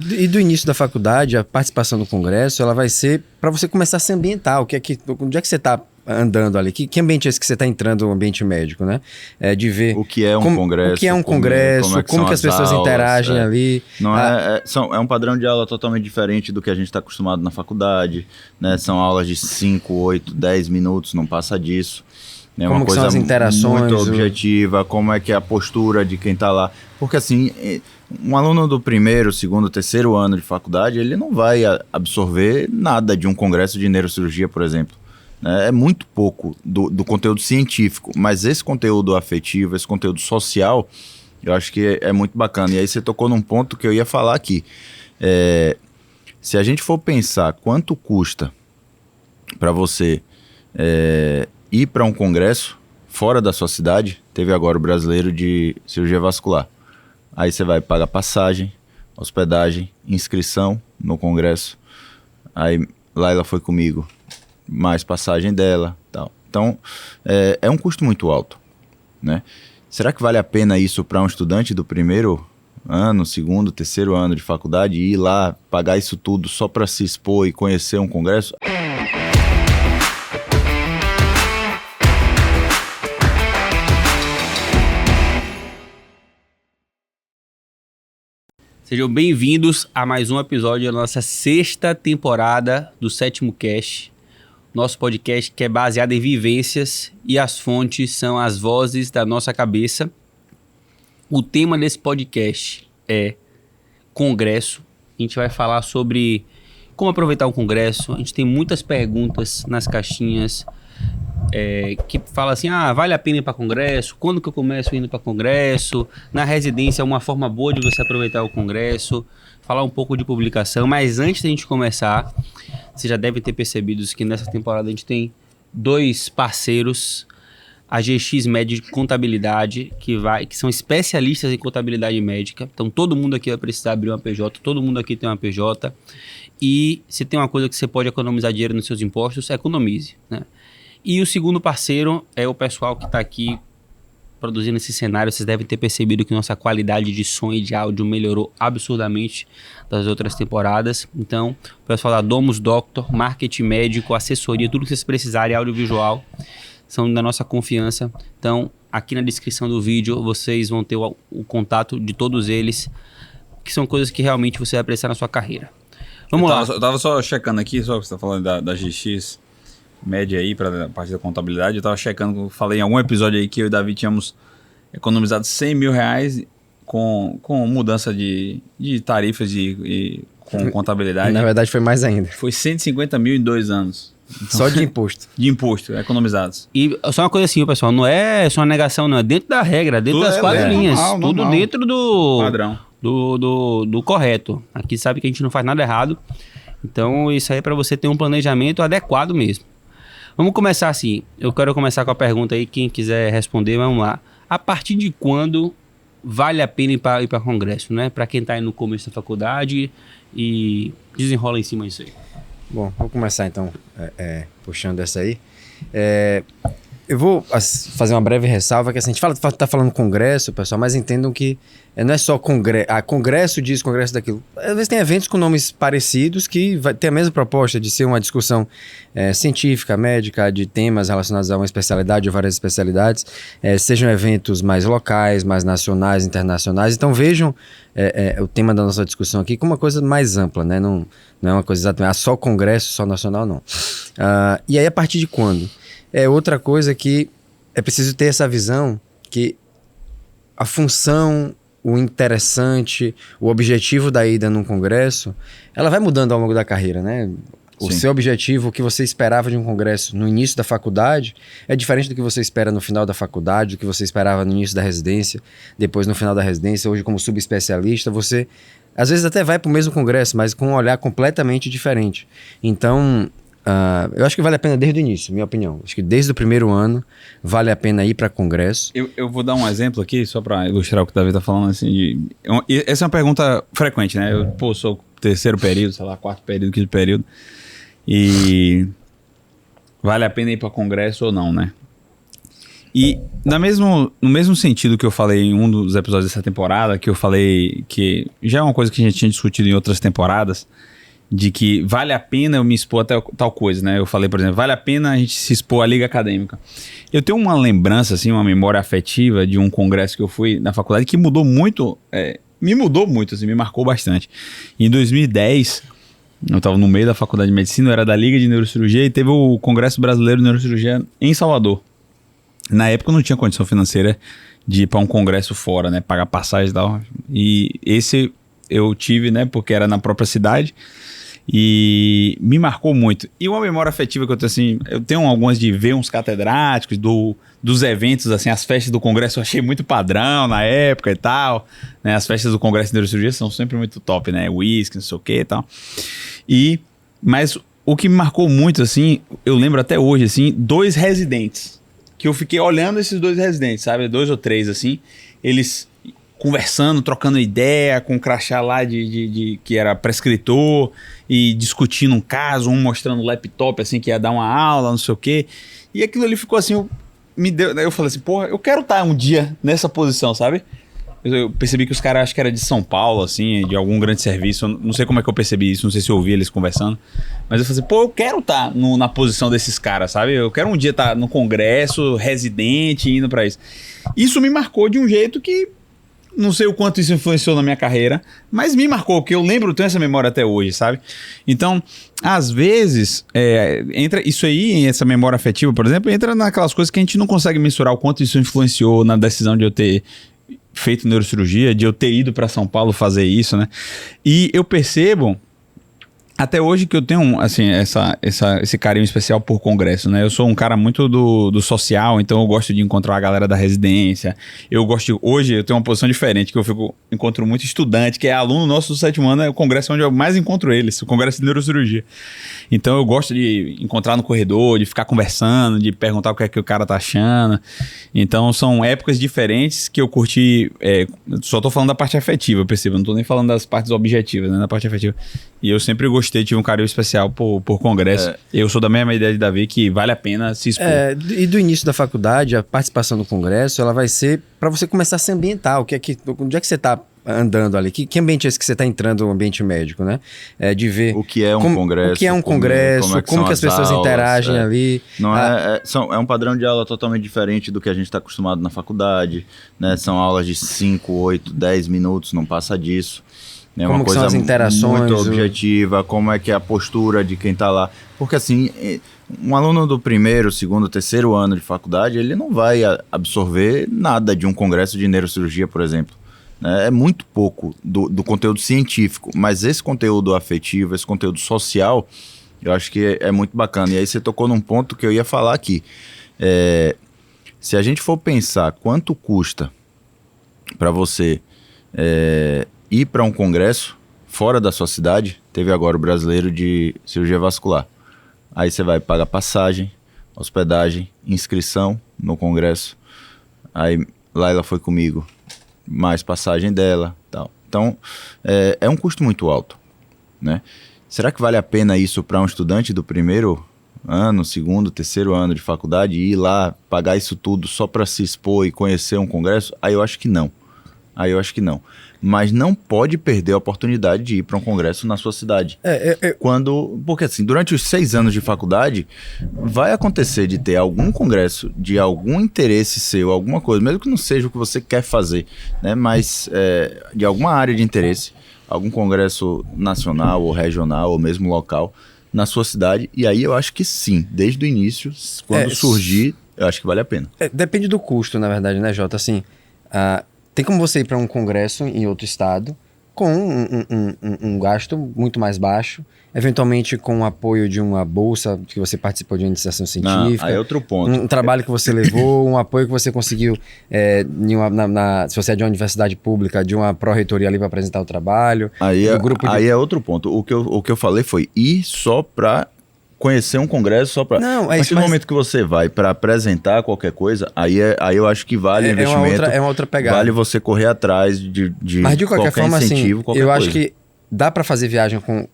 E do início da faculdade, a participação no congresso, ela vai ser para você começar a se ambientar. Onde é que você está andando ali? Que ambiente é esse que você está entrando no ambiente médico, né? De ver o que é um congresso. O que é um congresso, como que as pessoas interagem ali. Não é um padrão de aula totalmente diferente do que a gente está acostumado na faculdade, né? São aulas de 5, 8, 10 minutos, não passa disso. É uma coisa são as interações, muito objetiva, como é que é a postura de quem está lá. Porque assim, um aluno do primeiro, segundo, terceiro ano de faculdade, ele não vai absorver nada de um congresso de neurocirurgia, por exemplo. É muito pouco do conteúdo científico, mas esse conteúdo afetivo, esse conteúdo social, eu acho que é muito bacana. E aí você tocou num ponto que eu ia falar aqui. Se a gente for pensar quanto custa para você ir para um congresso fora da sua cidade, teve agora o brasileiro de cirurgia vascular. Aí você vai pagar passagem, hospedagem, inscrição no congresso. Aí Laila foi comigo, mais passagem dela, tal. Então, é um custo muito alto, né? Será que vale a pena isso para um estudante do primeiro ano, segundo, terceiro ano de faculdade, ir lá, pagar isso tudo só para se expor e conhecer um congresso? Sejam bem-vindos a mais um episódio da nossa 6ª temporada do 7º Cast. Nosso podcast que é baseado em vivências e as fontes são as vozes da nossa cabeça. O tema desse podcast é congresso. A gente vai falar sobre como aproveitar um congresso. A gente tem muitas perguntas nas caixinhas que fala assim, vale a pena ir para congresso? Quando que eu começo indo para congresso? Na residência é uma forma boa de você aproveitar o congresso, falar um pouco de publicação, mas antes da gente começar, você já deve ter percebido que nessa temporada a gente tem 2 parceiros, a GX Med de Contabilidade, que são especialistas em contabilidade médica. Então todo mundo aqui vai precisar abrir uma PJ, todo mundo aqui tem uma PJ, e se tem uma coisa que você pode economizar dinheiro nos seus impostos, economize, né? E o segundo parceiro é o pessoal que está aqui produzindo esse cenário. Vocês devem ter percebido que nossa qualidade de som e de áudio melhorou absurdamente das outras temporadas. Então, o pessoal da Domus Doctor, marketing médico, assessoria, tudo que vocês precisarem, audiovisual, são da nossa confiança. Então, aqui na descrição do vídeo, vocês vão ter o contato de todos eles, que são coisas que realmente você vai precisar na sua carreira. Vamos lá. Eu tava só checando aqui, só que você tá falando da GX média aí para a parte da contabilidade. Eu tava checando, eu falei em algum episódio aí que eu e o Davi tínhamos economizado 100 mil reais com mudança de tarifas com contabilidade. Na verdade foi mais ainda. Foi 150 mil em 2 anos. Então, só de imposto. De imposto, economizados. E só uma coisa assim, pessoal, não é só uma negação, não. É dentro da regra, dentro das 4 linhas. Normal, tudo dentro do padrão. Do correto. Aqui sabe que a gente não faz nada errado. Então isso aí é para você ter um planejamento adequado mesmo. Vamos começar assim. Eu quero começar com a pergunta aí. Quem quiser responder, vamos lá. A partir de quando vale a pena ir para congresso, né? Para quem está aí no começo da faculdade e desenrola em cima disso aí. Bom, vou começar então puxando essa aí. Eu vou fazer uma breve ressalva, que assim, a gente tá falando congresso, pessoal, mas entendam que não é só congresso disso, congresso daquilo. Às vezes tem eventos com nomes parecidos que vai ter a mesma proposta de ser uma discussão científica, médica, de temas relacionados a uma especialidade ou várias especialidades, sejam eventos mais locais, mais nacionais, internacionais. Então vejam o tema da nossa discussão aqui como uma coisa mais ampla, né? Não é uma coisa exatamente, só congresso, só nacional, não. E aí a partir de quando? É outra coisa que é preciso ter essa visão que a função, o interessante, o objetivo da ida num congresso, ela vai mudando ao longo da carreira, né? O seu objetivo, o que você esperava de um congresso no início da faculdade, é diferente do que você espera no final da faculdade, do que você esperava no início da residência, depois no final da residência, hoje como subespecialista, você às vezes até vai para o mesmo congresso, mas com um olhar completamente diferente. Então, eu acho que vale a pena desde o início, minha opinião. Acho que desde o primeiro ano vale a pena ir para congresso. Eu vou dar um exemplo aqui, só para ilustrar o que o Davi está falando. Assim, essa é uma pergunta frequente, né? Eu sou terceiro período, sei lá, quarto período, quinto período. E vale a pena ir para congresso ou não, né? E no mesmo sentido que eu falei em um dos episódios dessa temporada, que eu falei que já é uma coisa que a gente tinha discutido em outras temporadas, de que vale a pena eu me expor a tal coisa, né? Eu falei, por exemplo, vale a pena a gente se expor à liga acadêmica. Eu tenho uma lembrança, assim, uma memória afetiva de um congresso que eu fui na faculdade que mudou muito, me mudou muito, assim, me marcou bastante. Em 2010, eu estava no meio da faculdade de medicina, eu era da Liga de Neurocirurgia e teve o Congresso Brasileiro de Neurocirurgia em Salvador. Na época eu não tinha condição financeira de ir para um congresso fora, né? Pagar passagem e tal. E esse eu tive, né? Porque era na própria cidade. E me marcou muito. E uma memória afetiva que eu tenho, assim, eu tenho algumas de ver uns catedráticos dos eventos, assim, as festas do congresso eu achei muito padrão na época e tal, né? As festas do congresso de neurocirurgia são sempre muito top, né? Whisky, não sei o que e tal. Mas o que me marcou muito, assim, eu lembro até hoje, assim, 2 residentes, que eu fiquei olhando esses 2 residentes, sabe? 2 ou 3, assim, eles conversando, trocando ideia com um crachá lá de que era prescritor e discutindo um caso, um mostrando o laptop, assim, que ia dar uma aula, não sei o quê. E aquilo ali ficou assim, eu falei assim, porra, eu quero estar um dia nessa posição, sabe? Eu percebi que os caras, acho que era de São Paulo, assim, de algum grande serviço. Eu não sei como é que eu percebi isso, não sei se eu ouvi eles conversando. Mas eu falei assim, pô, eu quero estar na posição desses caras, sabe? Eu quero um dia estar no congresso, residente, indo pra isso. Isso me marcou de um jeito que não sei o quanto isso influenciou na minha carreira, mas me marcou, porque eu lembro, tenho essa memória até hoje, sabe? Então, às vezes, entra isso aí, essa memória afetiva, por exemplo, entra naquelas coisas que a gente não consegue mensurar o quanto isso influenciou na decisão de eu ter feito neurocirurgia, de eu ter ido para São Paulo fazer isso, né? E eu percebo até hoje que eu tenho, assim, esse carinho especial por congresso, né? Eu sou um cara muito do social, então eu gosto de encontrar a galera da residência. Hoje eu tenho uma posição diferente, que encontro muito estudante, que é aluno nosso do 7º ano, é o congresso onde eu mais encontro eles, o congresso de neurocirurgia. Então eu gosto de encontrar no corredor, de ficar conversando, de perguntar o que é que o cara tá achando. Então são épocas diferentes que eu curti, só tô falando da parte afetiva, eu percebo, não tô nem falando das partes objetivas, né? Da parte afetiva. E eu sempre gostei, tive um carinho especial por congresso. Eu sou da mesma ideia de Davi, que vale a pena se expor. E do início da faculdade, a participação no congresso, ela vai ser para você começar a se ambientar. Onde é que você está andando ali? Que ambiente é esse que você está entrando no ambiente médico, né? De ver o que é um congresso. O que é um congresso, como que as pessoas interagem ali. É um padrão de aula totalmente diferente do que a gente está acostumado na faculdade, né? São aulas de 5, 8, 10 minutos, não passa disso. É como uma coisa são as interações, muito objetiva, como é que é a postura de quem está lá. Porque assim, um aluno do 1º, 2º, 3º ano de faculdade, ele não vai absorver nada de um congresso de neurocirurgia, por exemplo. É muito pouco do conteúdo científico, mas esse conteúdo afetivo, esse conteúdo social, eu acho que é muito bacana. E aí você tocou num ponto que eu ia falar aqui. Se a gente for pensar quanto custa para você ir para um congresso fora da sua cidade, teve agora o brasileiro de cirurgia vascular. Aí você vai pagar passagem, hospedagem, inscrição no congresso. Aí Laila foi comigo, mais passagem dela, tal. Então, é um custo muito alto, né? Será que vale a pena isso para um estudante do 1º ano, 2º, 3º ano de faculdade, ir lá, pagar isso tudo só para se expor e conhecer um congresso? Aí eu acho que não. Mas não pode perder a oportunidade de ir para um congresso na sua cidade. Porque assim, durante os 6 anos de faculdade, vai acontecer de ter algum congresso de algum interesse seu, alguma coisa, mesmo que não seja o que você quer fazer, né? Mas de alguma área de interesse, algum congresso nacional ou regional ou mesmo local na sua cidade. E aí eu acho que sim, desde o início, quando surgir, eu acho que vale a pena. Depende do custo, na verdade, né, Jota? Assim, tem como você ir para um congresso em outro estado com um gasto muito mais baixo, eventualmente com o apoio de uma bolsa que você participou de uma iniciação científica. Aí é outro ponto. Um trabalho que você levou, um apoio que você conseguiu, se você é de uma universidade pública, de uma pró-reitoria ali para apresentar o trabalho. Aí é outro ponto. O que eu falei foi ir só para conhecer um congresso, só para... Não, a partir do momento que você vai para apresentar qualquer coisa, aí eu acho que vale o investimento. É uma outra pegada. Vale você correr atrás de mas de qualquer forma, incentivo, assim, qualquer eu coisa. acho que dá para fazer viagem com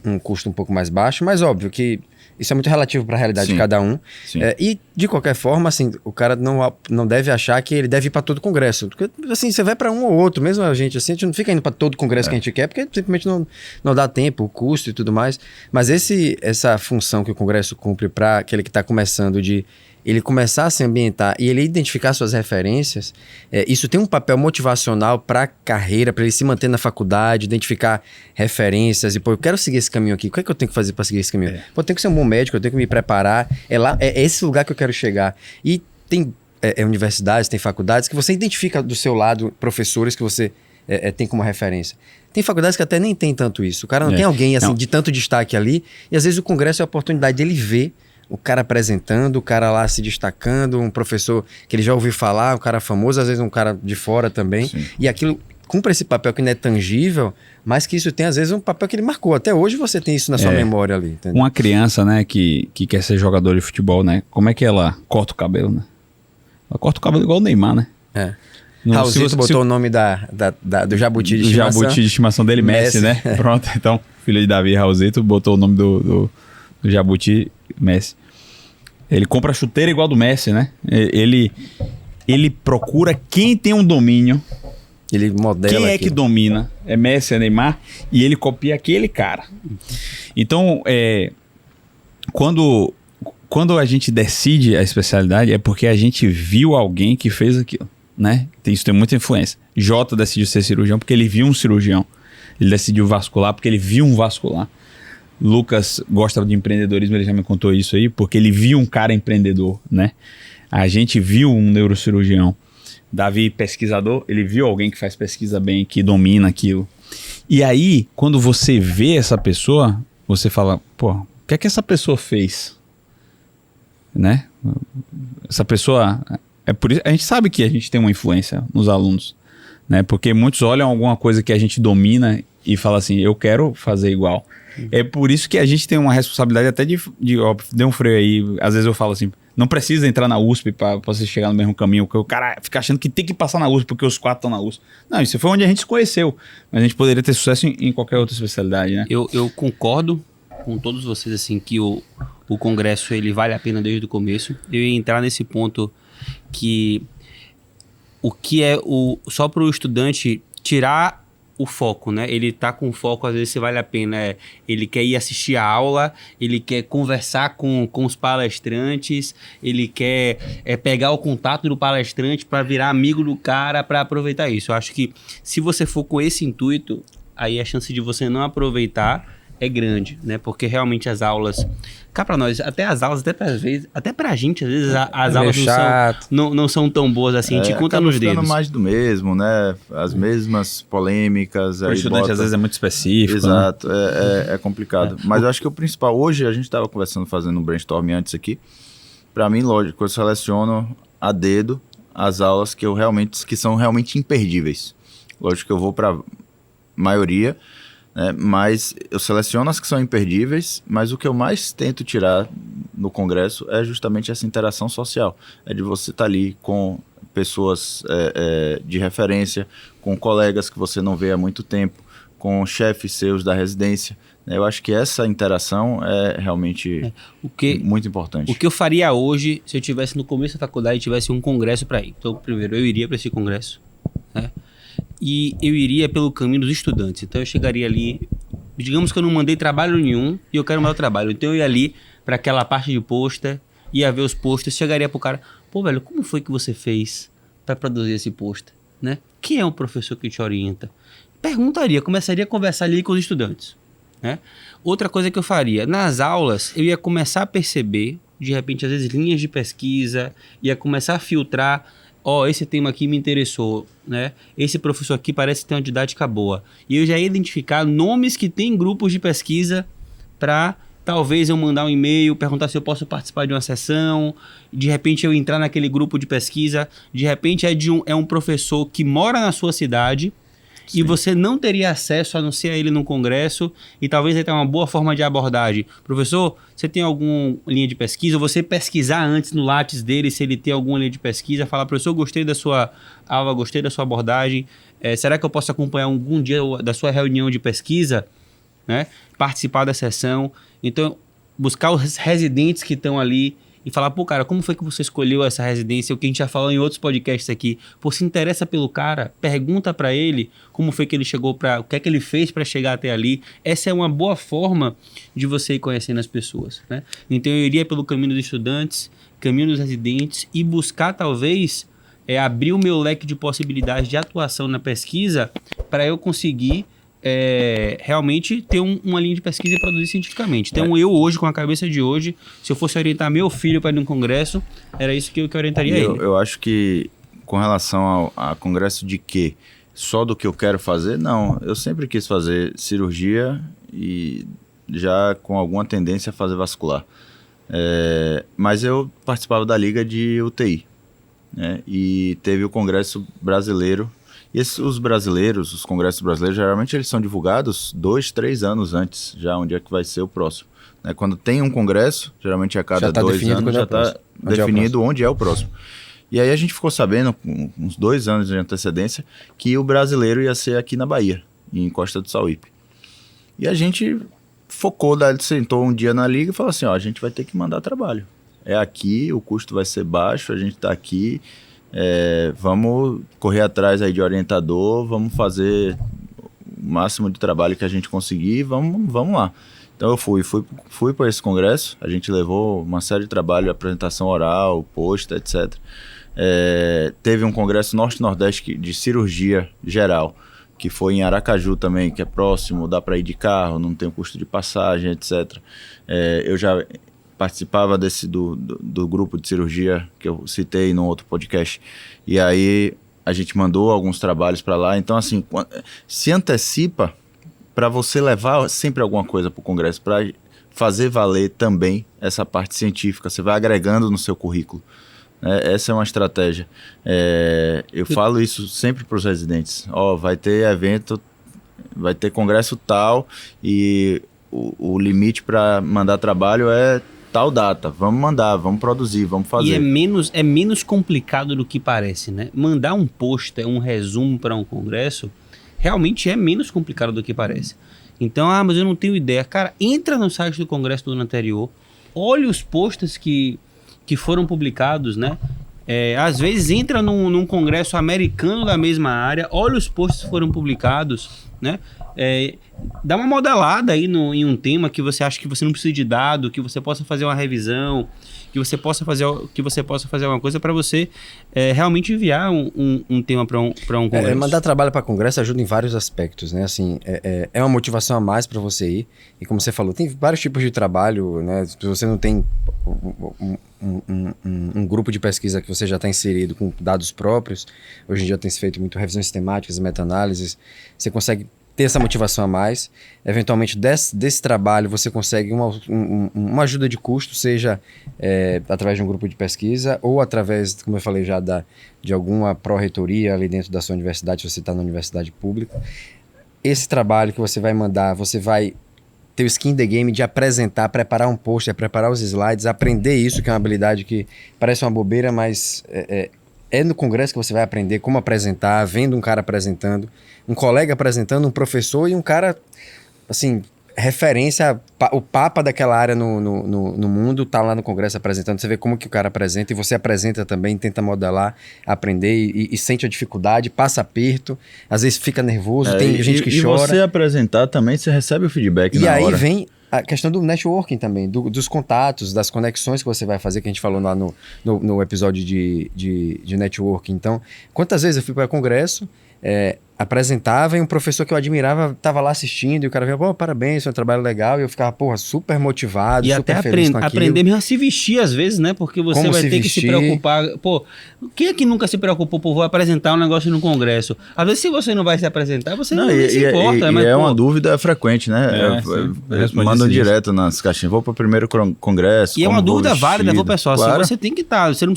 um custo um pouco mais baixo, mas óbvio que Isso é muito relativo para a realidade Sim. de cada um. Sim. E, de qualquer forma, assim, o cara não deve achar que ele deve ir para todo congresso. Porque, assim, você vai para um ou outro, mesmo a gente não fica indo para todo congresso que a gente quer, porque simplesmente não dá tempo, o custo e tudo mais. Mas essa função que o congresso cumpre para aquele que está começando de ele começar a se ambientar e ele identificar suas referências, isso tem um papel motivacional para a carreira, para ele se manter na faculdade, identificar referências e, pô, eu quero seguir esse caminho aqui, o que é que eu tenho que fazer para seguir esse caminho? Pô, eu tenho que ser um bom médico, eu tenho que me preparar, é esse lugar que eu quero chegar. E tem universidades, tem faculdades que você identifica do seu lado professores que você tem como referência. Tem faculdades que até nem tem tanto isso. O cara não tem alguém assim de tanto destaque ali, e às vezes o congresso é a oportunidade dele ver o cara apresentando, o cara lá se destacando, um professor que ele já ouviu falar, um cara famoso, às vezes um cara de fora também. Sim. E aquilo cumpre esse papel que não é tangível, mas que isso tem às vezes um papel que ele marcou. Até hoje você tem isso na sua memória ali. Entendeu? Uma criança, né, que quer ser jogador de futebol, né? Como é que ela corta o cabelo, né? Ela corta o cabelo igual o Neymar, né? Raulzito botou o nome do jabuti de estimação. O jabuti de estimação dele, Messi, né? Pronto, então, filho de Davi, Raulzito, botou o nome do jabuti, Messi. Ele compra a chuteira igual do Messi, né? Ele procura quem tem um domínio. Ele modela quem é aquilo. que domina? É Messi, é Neymar. E ele copia aquele cara. Então, quando a gente decide a especialidade, é porque a gente viu alguém que fez aquilo, né? Isso tem muita influência. Jota decidiu ser cirurgião porque ele viu um cirurgião. Ele decidiu vascular porque ele viu um vascular. Lucas gosta de empreendedorismo, ele já me contou isso aí, porque ele viu um cara empreendedor, né? A gente viu um neurocirurgião. Davi, pesquisador, ele viu alguém que faz pesquisa bem, que domina aquilo. E aí, quando você vê essa pessoa, você fala, pô, o que é que essa pessoa fez? Né? Essa pessoa... por isso, a gente sabe que a gente tem uma influência nos alunos, né? Porque muitos olham alguma coisa que a gente domina e falam assim, eu quero fazer igual. É por isso que a gente tem uma responsabilidade até de dê um freio aí. Às vezes eu falo assim, não precisa entrar na USP para você chegar no mesmo caminho, porque o cara fica achando que tem que passar na USP porque os 4 estão na USP. Não, isso foi onde a gente se conheceu. Mas a gente poderia ter sucesso em qualquer outra especialidade, né? Eu concordo com todos vocês, assim, que o congresso ele vale a pena desde o começo. Eu ia entrar nesse ponto que o que é só para o estudante tirar o foco, né? Ele tá com foco, às vezes se vale a pena, ele quer ir assistir a aula, ele quer conversar com os palestrantes, ele quer pegar o contato do palestrante para virar amigo do cara, para aproveitar isso. Eu acho que se você for com esse intuito, aí a chance de você não aproveitar é grande, né? Porque realmente as aulas... Cá pra nós, até as aulas, até pra gente, às vezes as aulas não são tão boas assim, a gente conta nos dedos. Mais do mesmo, né? As mesmas polêmicas. O estudante às vezes é muito específico. Exato, né? É complicado. Mas eu acho que o principal, hoje a gente estava conversando, fazendo um brainstorm antes aqui, pra mim, lógico, eu seleciono a dedo as aulas que são realmente imperdíveis. Lógico que eu vou pra maioria, né? Mas eu seleciono as que são imperdíveis, mas o que eu mais tento tirar no congresso é justamente essa interação social, é de você estar ali com pessoas de referência, com colegas que você não vê há muito tempo, com chefes seus da residência. Eu acho que essa interação é realmente muito importante. O que eu faria hoje, se eu estivesse no começo da faculdade e tivesse um congresso para ir? Então, primeiro, eu iria para esse congresso, né? E eu iria pelo caminho dos estudantes. Então eu chegaria ali, digamos que eu não mandei trabalho nenhum e eu quero mandar o trabalho. Então eu ia ali para aquela parte de pôster, ia ver os posters, chegaria pro cara, pô velho, como foi que você fez para produzir esse pôster, né? Quem é o professor que te orienta? Perguntaria, começaria a conversar ali com os estudantes, né? Outra coisa que eu faria, nas aulas eu ia começar a perceber, de repente às vezes linhas de pesquisa, ia começar a filtrar, esse tema aqui me interessou, né? Esse professor aqui parece ter uma didática boa. E eu já ia identificar nomes que tem grupos de pesquisa para talvez eu mandar um e-mail, perguntar se eu posso participar de uma sessão, de repente eu entrar naquele grupo de pesquisa, de repente é um professor que mora na sua cidade. Sim. E você não teria acesso a não ser a ele num congresso e talvez ele tenha uma boa forma de abordagem. Professor, você tem alguma linha de pesquisa? Você pesquisar antes no Lattes dele se ele tem alguma linha de pesquisa, falar, professor, gostei da sua aula, gostei da sua abordagem, será que eu posso acompanhar algum dia da sua reunião de pesquisa, né? Participar da sessão. Então, buscar os residentes que estão ali e falar, pô, cara, como foi que você escolheu essa residência? O que a gente já falou em outros podcasts aqui. Pô, se interessa pelo cara, pergunta para ele como foi que ele chegou o que é que ele fez para chegar até ali. Essa é uma boa forma de você ir conhecendo as pessoas, né? Então eu iria pelo caminho dos estudantes, caminho dos residentes e buscar talvez abrir o meu leque de possibilidades de atuação na pesquisa para eu conseguir realmente ter uma linha de pesquisa e produzir cientificamente. Então eu hoje, com a cabeça de hoje, se eu fosse orientar meu filho para ir num congresso, era isso que eu orientaria ele. Eu acho que com relação a congresso de quê? Só do que eu quero fazer? Não, eu sempre quis fazer cirurgia e já com alguma tendência a fazer vascular. Mas eu participava da liga de UTI, né? E teve o congresso brasileiro. E os brasileiros, os congressos brasileiros, geralmente eles são divulgados 2, 3 anos antes, já onde é que vai ser o próximo. Né? Quando tem um congresso, geralmente a cada 2 anos já está definido onde é o próximo. E aí a gente ficou sabendo, com uns 2 anos de antecedência, que o brasileiro ia ser aqui na Bahia, em Costa do Sauípe. E a gente focou, sentou um dia na liga e falou assim, ó, a gente vai ter que mandar trabalho. É aqui, o custo vai ser baixo, a gente está aqui... vamos correr atrás aí de orientador, vamos fazer o máximo de trabalho que a gente conseguir, vamos lá. Então eu fui para esse congresso, a gente levou uma série de trabalho, apresentação oral, pôster, etc. Teve um congresso Norte-Nordeste de cirurgia geral, que foi em Aracaju também, que é próximo, dá para ir de carro, não tem o custo de passagem, etc. Eu já... participava do grupo de cirurgia que eu citei no outro podcast. E aí a gente mandou alguns trabalhos para lá. Então, assim, se antecipa para você levar sempre alguma coisa para o congresso, para fazer valer também essa parte científica. Você vai agregando no seu currículo. Essa é uma estratégia. Eu falo isso sempre para os residentes. Vai ter evento, vai ter congresso tal e o limite para mandar trabalho é tal data, vamos mandar, vamos produzir, vamos fazer. E é menos complicado do que parece, né? Mandar um pôster, um resumo para um congresso, realmente é menos complicado do que parece. Então, mas eu não tenho ideia. Cara, entra no site do congresso do ano anterior, olha os posters que foram publicados, né? Às vezes entra num congresso americano da mesma área, olha os posters que foram publicados, né? Dá uma modelada aí em um tema que você acha que você não precisa de dado, que você possa fazer uma revisão, que você possa fazer alguma coisa para você realmente enviar um tema para um congresso. Mandar trabalho para congresso ajuda em vários aspectos, né? Assim, é uma motivação a mais para você ir. E como você falou, tem vários tipos de trabalho, né? Se você não tem um grupo de pesquisa que você já está inserido com dados próprios, hoje em dia tem se feito muito revisões sistemáticas, meta-análises, você consegue ter essa motivação a mais. Eventualmente desse trabalho você consegue uma ajuda de custo, seja através de um grupo de pesquisa ou através, como eu falei já, de alguma pró-reitoria ali dentro da sua universidade, se você está na universidade pública. Esse trabalho que você vai mandar, você vai ter o skin in the game de apresentar, preparar um post, preparar os slides, aprender isso, que é uma habilidade que parece uma bobeira, mas é no congresso que você vai aprender como apresentar, vendo um cara apresentando, um colega apresentando, um professor e um cara, assim, referência, o papa daquela área no mundo tá lá no congresso apresentando. Você vê como que o cara apresenta e você apresenta também, tenta modelar, aprender e sente a dificuldade, passa aperto, às vezes fica nervoso, tem gente que chora. E você apresentar também, você recebe o feedback na hora. E aí vem a questão do networking também, dos contatos, das conexões que você vai fazer, que a gente falou lá no episódio de networking. Então, quantas vezes eu fui para congresso, apresentava e um professor que eu admirava estava lá assistindo e o cara veio, pô, parabéns, foi um trabalho legal, e eu ficava, porra, super motivado, e super até feliz com aquilo. aprender mesmo a se vestir às vezes, né? Porque você Como vai se ter vestir. que se preocupar. Pô, quem é que nunca se preocupou, pô, vou apresentar um negócio no congresso? Às vezes, se você não vai se apresentar, você não se importa. Mas, uma dúvida frequente, né? Mandam direto nas caixinhas, vou para o primeiro congresso. E é uma dúvida válida, vestido. viu, pessoal? Claro. Você tem que estar, você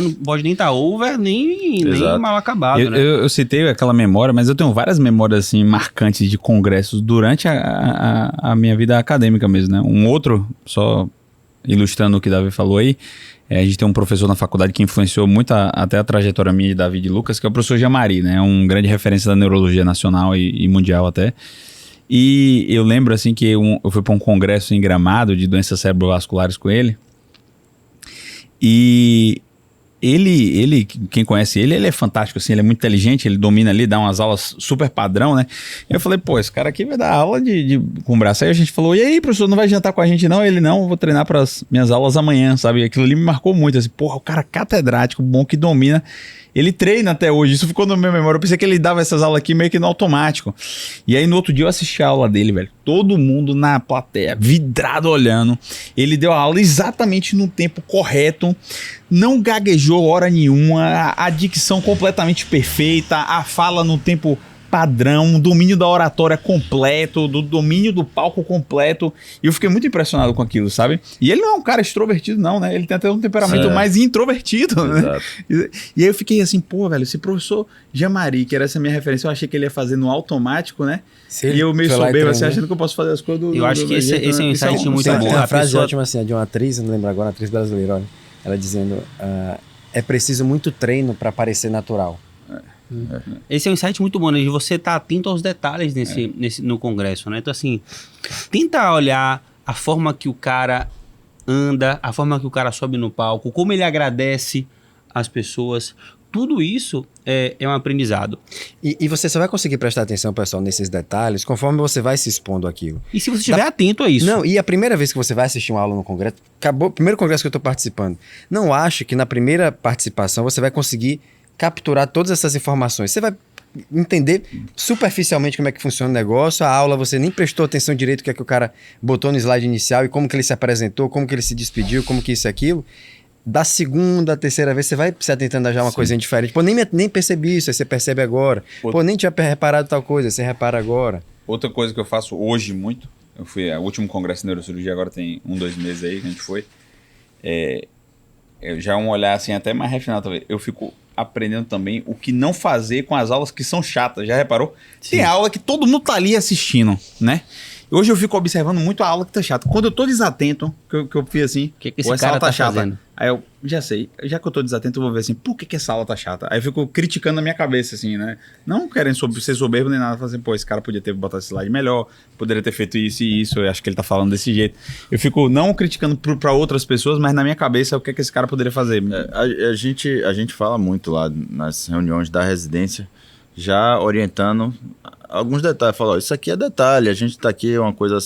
não pode nem estar over, nem mal acabado, né? Eu citei aquela memória, mas eu tenho várias memórias assim marcantes de congressos durante a minha vida acadêmica mesmo, né? Um outro, só ilustrando o que o Davi falou aí, a gente tem um professor na faculdade que influenciou muito até a trajetória minha de Davi e de Lucas, que é o professor Jamari, né? Um grande referência da neurologia nacional e mundial até. E eu lembro assim que eu fui para um congresso em Gramado de doenças cerebrovasculares com ele. E ele, quem conhece ele é fantástico, assim, ele é muito inteligente, ele domina ali, dá umas aulas super padrão, né? Eu falei, pô, esse cara aqui vai dar aula com braço. Aí a gente falou, e aí, professor, não vai jantar com a gente não? Ele, não, vou treinar para as minhas aulas amanhã, sabe? Aquilo ali me marcou muito, assim, porra, o cara catedrático, bom, que domina. Ele treina até hoje, isso ficou na minha memória. Eu pensei que ele dava essas aulas aqui meio que no automático. E aí no outro dia eu assisti a aula dele, velho. Todo mundo na plateia, vidrado olhando. Ele deu a aula exatamente no tempo correto. Não gaguejou hora nenhuma. A dicção completamente perfeita. A fala no tempo padrão, domínio da oratória completo, do domínio do palco completo. E eu fiquei muito impressionado com aquilo, sabe? E ele não é um cara extrovertido, não, né? Ele tem até um temperamento mais introvertido, né? E aí eu fiquei assim, pô, velho, esse professor Jamari, que era essa minha referência, eu achei que ele ia fazer no automático, né? E eu meio soberbo, assim, achando que eu posso fazer as coisas do... Eu acho que esse é um insight muito bom. Tem uma frase ótima, assim, de uma atriz, não lembro agora, uma atriz brasileira, olha, ela dizendo, é preciso muito treino para parecer natural. Esse é um insight muito bom, né? De você estar atento aos detalhes no congresso, né? Então, assim, tenta olhar a forma que o cara anda, a forma que o cara sobe no palco, como ele agradece as pessoas. Tudo isso é um aprendizado. E você só vai conseguir prestar atenção, pessoal, nesses detalhes, conforme você vai se expondo àquilo. E se você estiver atento a isso. Não, e a primeira vez que você vai assistir uma aula no congresso, acabou o primeiro congresso que eu estou participando, não acho que na primeira participação você vai conseguir capturar todas essas informações. Você vai entender superficialmente como é que funciona o negócio, a aula você nem prestou atenção direito o que é que o cara botou no slide inicial e como que ele se apresentou, como que ele se despediu, como que isso e aquilo. Da segunda, terceira vez, você vai se atentando a já uma coisinha diferente. Pô, nem percebi isso, aí você percebe agora. Pô, nem tinha reparado tal coisa, você repara agora. Outra coisa que eu faço hoje muito, eu fui ao último congresso de neurocirurgia, agora tem 2 meses aí que a gente foi, já é um olhar assim até mais refinado talvez. Eu fico aprendendo também o que não fazer com as aulas que são chatas, já reparou? Sim. Tem aula que todo mundo tá ali assistindo, né? Hoje eu fico observando muito a aula que tá chata. Quando eu tô desatento, que eu fiz assim, que esse cara tá chata. Fazendo? Aí eu já sei, já que eu tô desatento, eu vou ver assim, por que essa aula tá chata? Aí eu fico criticando na minha cabeça, assim, né? Não querendo ser soberbo nem nada, fazendo, pô, esse cara podia ter botado esse slide melhor, poderia ter feito isso e isso, eu acho que ele tá falando desse jeito. Eu fico não criticando pra outras pessoas, mas na minha cabeça, o que esse cara poderia fazer? A gente fala muito lá nas reuniões da residência, já orientando alguns detalhes. Fala, isso aqui é detalhe, a gente tá aqui, uma coisa...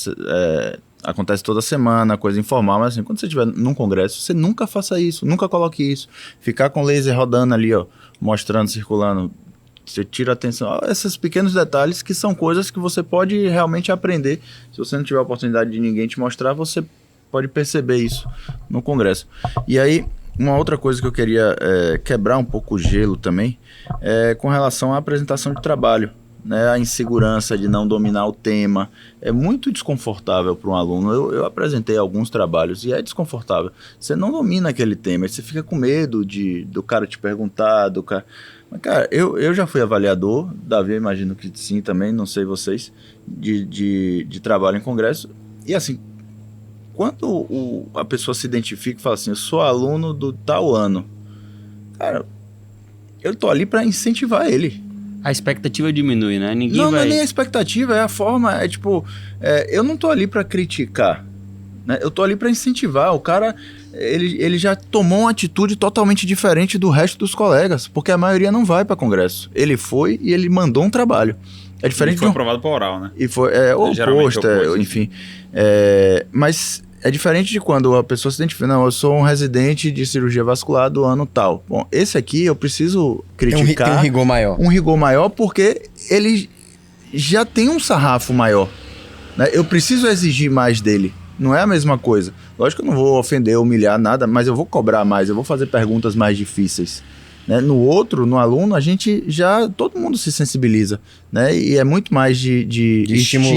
acontece toda semana, coisa informal, mas assim, quando você estiver num congresso, você nunca faça isso, nunca coloque isso. Ficar com o laser rodando ali, ó, mostrando, circulando, você tira atenção. Ó, esses pequenos detalhes que são coisas que você pode realmente aprender. Se você não tiver a oportunidade de ninguém te mostrar, você pode perceber isso no congresso. E aí, uma outra coisa que eu queria quebrar um pouco o gelo também, é com relação à apresentação de trabalho. Né, a insegurança de não dominar o tema é muito desconfortável para um aluno. Eu apresentei alguns trabalhos e é desconfortável. Você não domina aquele tema, você fica com medo do cara te perguntar, do cara... Mas, cara, eu já fui avaliador, Davi, imagino que sim também, não sei vocês, de trabalho em congresso. E assim, quando a pessoa se identifica e fala assim, eu sou aluno do tal ano, cara, eu tô ali para incentivar ele. A expectativa diminui, né? Não é nem a expectativa, é a forma, eu não tô ali para criticar, né? Eu tô ali para incentivar. O cara, ele já tomou uma atitude totalmente diferente do resto dos colegas, porque a maioria não vai para congresso. Ele foi e ele mandou um trabalho. É diferente. E foi aprovado por oral, né? E foi, ou posto, enfim. Mas é diferente de quando a pessoa se identifica, não, eu sou um residente de cirurgia vascular do ano tal. Bom, esse aqui eu preciso criticar. Tem um rigor maior. Um rigor maior porque ele já tem um sarrafo maior. Né? Eu preciso exigir mais dele. Não é a mesma coisa. Lógico que eu não vou ofender, humilhar, nada, mas eu vou cobrar mais, eu vou fazer perguntas mais difíceis. Né? No outro, no aluno, a gente já... Todo mundo se sensibiliza. Né? E é muito mais de estímulo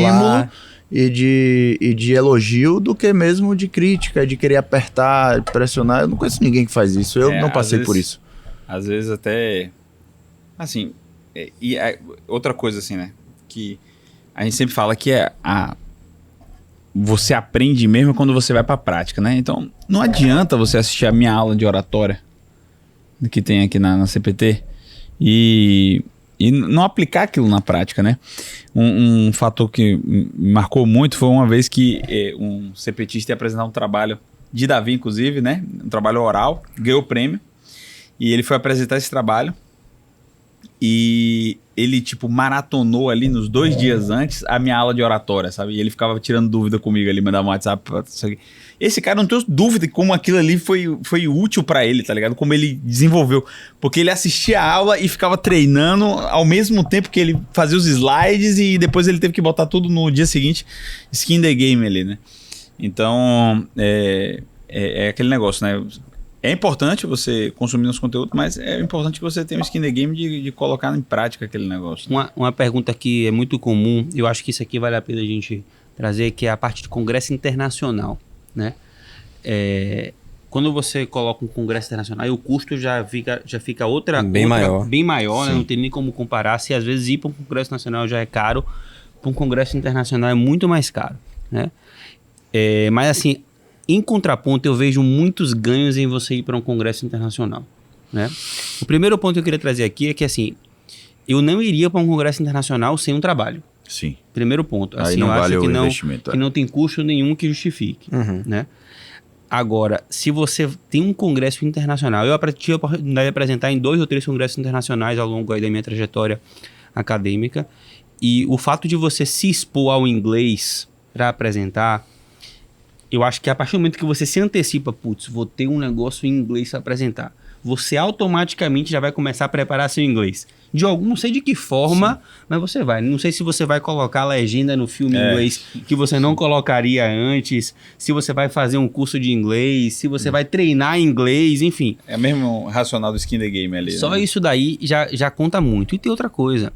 e de elogio do que mesmo de crítica, de querer apertar, pressionar. Eu não conheço ninguém que faz isso, eu não passei por isso. Às vezes até, assim, outra coisa assim, né, que a gente sempre fala que você aprende mesmo quando você vai pra prática, né, então não adianta você assistir a minha aula de oratória que tem aqui na CPT e e não aplicar aquilo na prática, né? Um fator que me marcou muito foi uma vez que um CPTista ia apresentar um trabalho de Davi, inclusive, né? Um trabalho oral, ganhou o prêmio, e ele foi apresentar esse trabalho, e ele, tipo, maratonou ali nos 2 dias antes a minha aula de oratória, sabe? E ele ficava tirando dúvida comigo ali, mandava um WhatsApp. Esse cara não tem dúvida de como aquilo ali foi útil pra ele, tá ligado? Como ele desenvolveu. Porque ele assistia a aula e ficava treinando ao mesmo tempo que ele fazia os slides e depois ele teve que botar tudo no dia seguinte, skin the game ali, né? Então, é aquele negócio, né? É importante você consumir nosso conteúdo, mas é importante que você tenha um skin the game de colocar em prática aquele negócio. Uma pergunta que é muito comum, eu acho que isso aqui vale a pena a gente trazer, que é a parte de congresso internacional, né? Quando você coloca um congresso internacional, aí o custo já fica bem maior, né? Não tem nem como comparar. Se às vezes ir para um congresso nacional já é caro, para um congresso internacional é muito mais caro, né? Mas assim, em contraponto, eu vejo muitos ganhos em você ir para um congresso internacional, né? O primeiro ponto que eu queria trazer aqui é que, assim, eu não iria para um congresso internacional sem um trabalho. Sim. Primeiro ponto. Aí assim, não eu vale acho o investimento. que não tem custo nenhum que justifique, né? Agora, se você tem um congresso internacional, eu tive a oportunidade de apresentar em 2 ou 3 congressos internacionais ao longo aí da minha trajetória acadêmica, e o fato de você se expor ao inglês para apresentar, eu acho que a partir do momento que você se antecipa, putz, vou ter um negócio em inglês para apresentar, você automaticamente já vai começar a preparar seu inglês. Não sei de que forma, sim, mas você vai. Não sei se você vai colocar a legenda no filme em inglês que você não colocaria antes, se você vai fazer um curso de inglês, se você vai treinar inglês, enfim. É mesmo racional do skin the game ali. Só isso daí já conta muito. E tem outra coisa.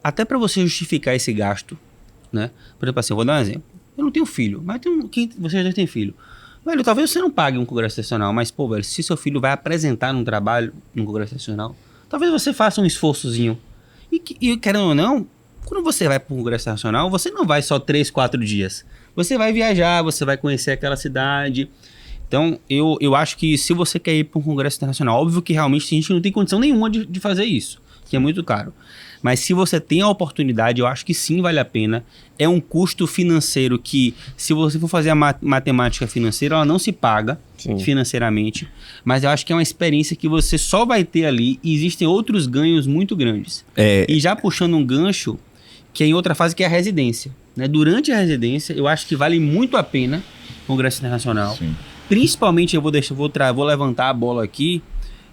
Até para você justificar esse gasto, né? Por exemplo assim, eu vou dar um exemplo. Eu não tenho filho, mas vocês já têm filho. Velho, talvez você não pague um congresso nacional, mas, pô, velho, se seu filho vai apresentar num trabalho, num congresso nacional, talvez você faça um esforçozinho. E querendo ou não, quando você vai para um congresso nacional, você não vai só 3, 4 dias. Você vai viajar, você vai conhecer aquela cidade. Então, eu acho que se você quer ir para um congresso internacional, óbvio que realmente a gente não tem condição nenhuma de fazer isso, que é muito caro. Mas se você tem a oportunidade, eu acho que sim vale a pena. É um custo financeiro que, se você for fazer a matemática financeira, ela não se paga financeiramente. Mas eu acho que é uma experiência que você só vai ter ali e existem outros ganhos muito grandes. E já puxando um gancho, que é em outra fase, que é a residência, né? Durante a residência, eu acho que vale muito a pena o Congresso Internacional. Sim. Principalmente, eu vou levantar a bola aqui,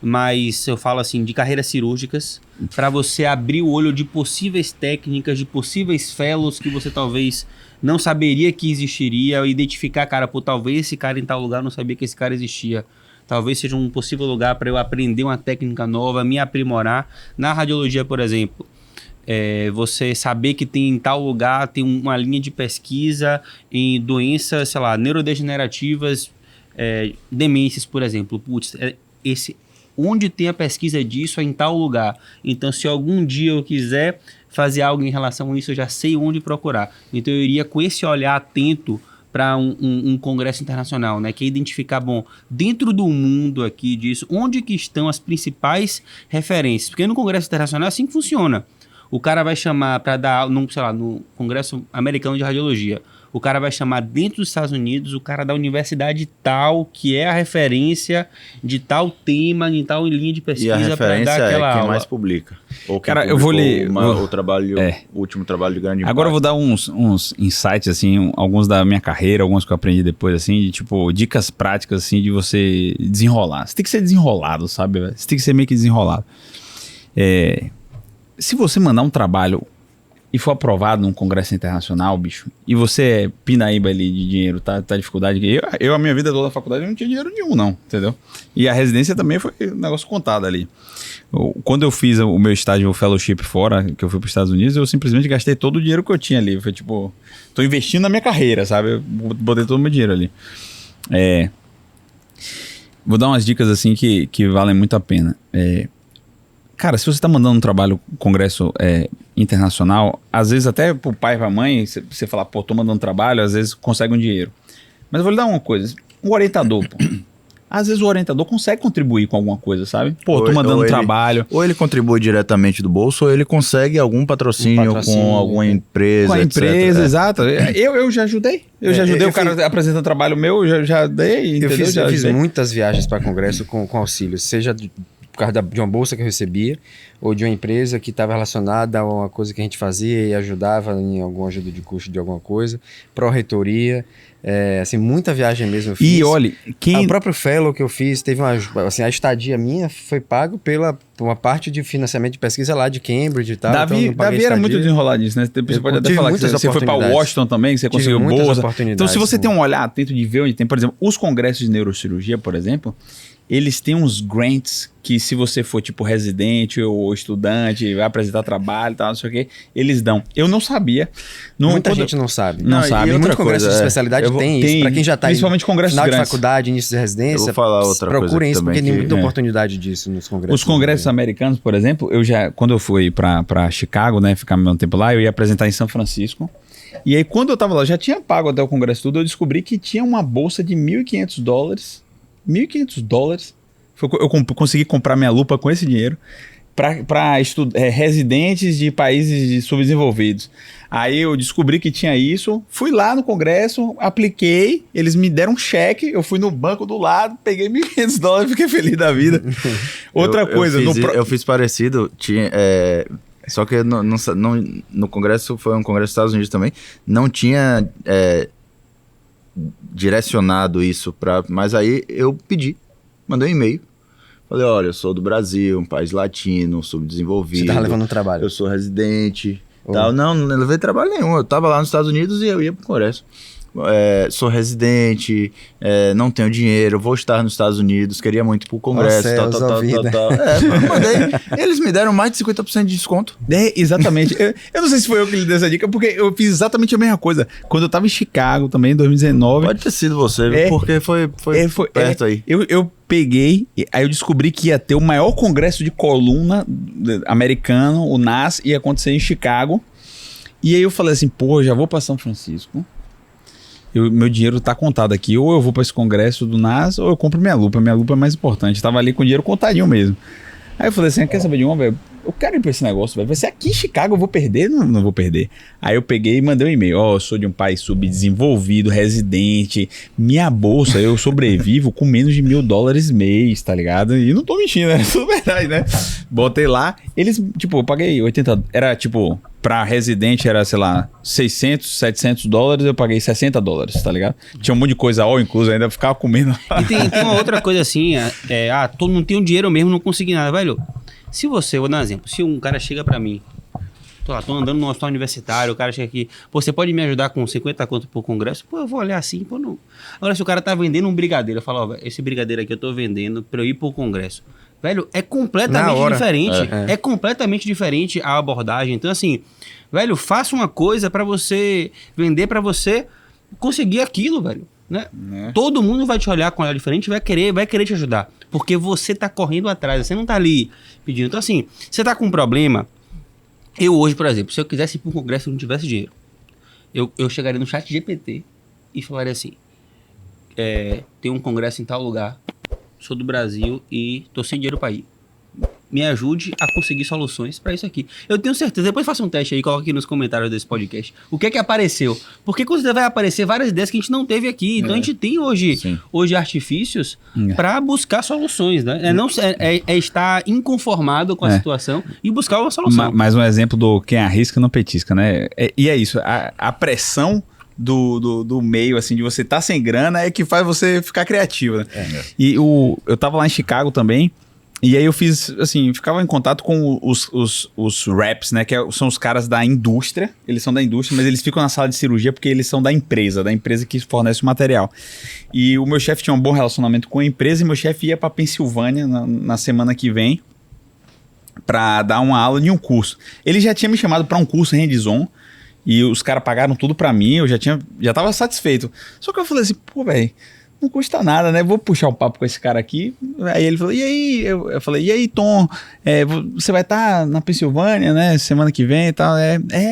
mas eu falo assim, de carreiras cirúrgicas, para você abrir o olho de possíveis técnicas, de possíveis fellows que você talvez não saberia que existiria, identificar, cara, pô, talvez esse cara em tal lugar, não sabia que esse cara existia. Talvez seja um possível lugar para eu aprender uma técnica nova, me aprimorar. Na radiologia, por exemplo, você saber que tem em tal lugar, tem uma linha de pesquisa em doenças, sei lá, neurodegenerativas, demências, por exemplo. Putz, onde tem a pesquisa disso é em tal lugar. Então, se algum dia eu quiser fazer algo em relação a isso, eu já sei onde procurar. Então, eu iria com esse olhar atento para um congresso internacional, né? Que é identificar, bom, dentro do mundo aqui disso, onde que estão as principais referências. Porque no congresso internacional é assim que funciona. O cara vai chamar para dar aula, sei lá, no Congresso Americano de Radiologia. O cara vai chamar dentro dos Estados Unidos o cara da universidade tal, que é a referência de tal tema, em tal linha de pesquisa para dar aquela aula. Quem mais publica. Ou quem cara, eu vou ler o último trabalho de grande impacto. Agora eu vou dar uns insights, assim, alguns da minha carreira, alguns que eu aprendi depois, assim, de tipo, dicas práticas, assim, de você desenrolar. Você tem que ser desenrolado, sabe? Você tem que ser meio que desenrolado. Se você mandar um trabalho e for aprovado num congresso internacional, bicho, e você é pinaíba ali de dinheiro, tá dificuldade. A minha vida toda na faculdade não tinha dinheiro nenhum, não, entendeu? E a residência também foi um negócio contado ali. Quando eu fiz o meu estágio, o fellowship fora, que eu fui para os Estados Unidos, eu simplesmente gastei todo o dinheiro que eu tinha ali. Foi tipo, tô investindo na minha carreira, sabe? Eu botei todo o meu dinheiro ali. Vou dar umas dicas assim que valem muito a pena. Cara, se você tá mandando um trabalho, congresso internacional, às vezes até pro pai e pra mãe, você falar, pô, tô mandando um trabalho, às vezes consegue um dinheiro. Mas eu vou lhe dar uma coisa, um orientador, pô. às vezes o orientador consegue contribuir com alguma coisa, sabe? Pô, tô mandando ou trabalho. Ou ele contribui diretamente do bolso, ou ele consegue algum patrocínio com alguma empresa, Com a empresa, etc. exato. Eu já ajudei. Eu já ajudei o cara apresentando trabalho meu, já dei, entendeu? Eu fiz muitas viagens para congresso com auxílio, seja por causa de uma bolsa que eu recebia, ou de uma empresa que estava relacionada a uma coisa que a gente fazia e ajudava em alguma ajuda de custo de alguma coisa, pró-reitoria, assim, muita viagem mesmo eu fiz. E olha, O próprio fellow que eu fiz, teve assim, a estadia minha foi pago por uma parte de financiamento de pesquisa lá de Cambridge e tal. Davi era muito desenrolado nisso, né? Você pode até falar que você foi para Washington também, que você conseguiu bolsa. Então, se você tem um olhar atento de ver onde tem, por exemplo, os congressos de neurocirurgia, por exemplo, eles têm uns grants que, se você for tipo residente ou estudante, vai apresentar trabalho e tal, não sei o que, eles dão. Eu não sabia. Muita gente não sabe. Não sabe. E muito congresso de especialidade tem isso. Para quem já está principalmente congressos final grandes. De faculdade, início de residência, eu vou falar outra procurem coisa isso, porque tem que, muita oportunidade disso nos congressos. Os congressos americanos, por exemplo, quando eu fui para Chicago, né, ficar meu tempo lá, eu ia apresentar em São Francisco. E aí, quando eu tava lá, já tinha pago até o congresso tudo, eu descobri que tinha uma bolsa de $1.500. $1.500. Eu consegui comprar minha lupa com esse dinheiro para residentes de países subdesenvolvidos. Aí eu descobri que tinha isso, fui lá no congresso, apliquei, eles me deram um cheque, eu fui no banco do lado, peguei $1.500, fiquei feliz da vida. Outra coisa... Eu fiz parecido, tinha... Só que no congresso, foi um congresso dos Estados Unidos também, não tinha direcionado isso para... Mas aí eu mandei um e-mail. Falei, olha, eu sou do Brasil, um país latino, subdesenvolvido. Você tava levando um trabalho? Eu sou residente. Tal. Não levei trabalho nenhum. Eu tava lá nos Estados Unidos e eu ia pro congresso. Sou residente, não tenho dinheiro, vou estar nos Estados Unidos, queria muito ir pro congresso, tal. Eu mandei. Eles me deram mais de 50% de desconto. Exatamente. Eu não sei se foi eu que lhe dei essa dica, porque eu fiz exatamente a mesma coisa. Quando eu tava em Chicago também, em 2019. Pode ter sido você, porque foi perto aí. Eu peguei, aí eu descobri que ia ter o maior congresso de coluna americano, o NAS, ia acontecer em Chicago. E aí eu falei assim, pô, já vou pra São Francisco. Meu dinheiro tá contado aqui. Ou eu vou para esse congresso do NAS, ou eu compro minha lupa. Minha lupa é mais importante. Tava ali com o dinheiro contadinho mesmo. Aí eu falei assim, quer saber de uma, velho? Eu quero ir pra esse negócio, velho. Vai ser aqui em Chicago, eu vou perder? Não vou perder. Aí eu peguei e mandei um e-mail. Eu sou de um país subdesenvolvido, residente. Minha bolsa, eu sobrevivo com menos de $1.000 mês, tá ligado? E não tô mentindo, é tudo verdade, né? Botei lá. Eles, eu paguei 80... Era, pra residente era, sei lá, $600, $700. Eu paguei $60, tá ligado? Tinha um monte de coisa all incluso, ainda ficava comendo. E tem uma outra coisa assim, todo mundo tem um dinheiro mesmo, não consegui nada, velho. Se você, vou dar um exemplo, se um cara chega pra mim, tô andando no hospital universitário, o cara chega aqui, pô, você pode me ajudar com 50 conto por congresso? Pô, eu vou olhar assim, pô, não. Agora, se o cara tá vendendo um brigadeiro, eu falo, ó, esse brigadeiro aqui eu tô vendendo pra eu ir pro congresso. Velho, é completamente diferente. É completamente diferente a abordagem. Então, assim, velho, faça uma coisa pra você vender, pra você conseguir aquilo, velho. Né? Todo mundo vai te olhar com um olhar diferente, vai querer te ajudar, porque você tá correndo atrás, você não tá ali pedindo. Então assim, você tá com um problema. Eu hoje, por exemplo, se eu quisesse ir para um congresso e não tivesse dinheiro, eu chegaria no chat GPT e falaria assim, tem um congresso em tal lugar, sou do Brasil e tô sem dinheiro para ir, me ajude a conseguir soluções para isso aqui. Eu tenho certeza, depois faça um teste aí, coloque aqui nos comentários desse podcast, o que é que apareceu. Porque com certeza vai aparecer várias ideias que a gente não teve aqui. Então a gente tem hoje artifícios para buscar soluções, né? É estar inconformado com a situação e buscar uma solução. Mais um exemplo do quem arrisca não petisca, né? E é isso, a pressão do meio, assim, de você estar sem grana é que faz você ficar criativo, né? E eu tava lá em Chicago também. E aí eu fiz, assim, ficava em contato com os reps, né? Que são os caras da indústria. Eles são da indústria, mas eles ficam na sala de cirurgia porque eles são da empresa que fornece o material. E o meu chefe tinha um bom relacionamento com a empresa e meu chefe ia pra Pensilvânia na semana que vem pra dar uma aula de um curso. Ele já tinha me chamado pra um curso hands-on e os caras pagaram tudo pra mim, eu já tava satisfeito. Só que eu falei assim, pô, velho, não custa nada, né? Vou puxar o papo com esse cara aqui. Aí ele falou, e aí? Eu falei, e aí, Tom? Você vai estar na Pensilvânia, né? Semana que vem e tal.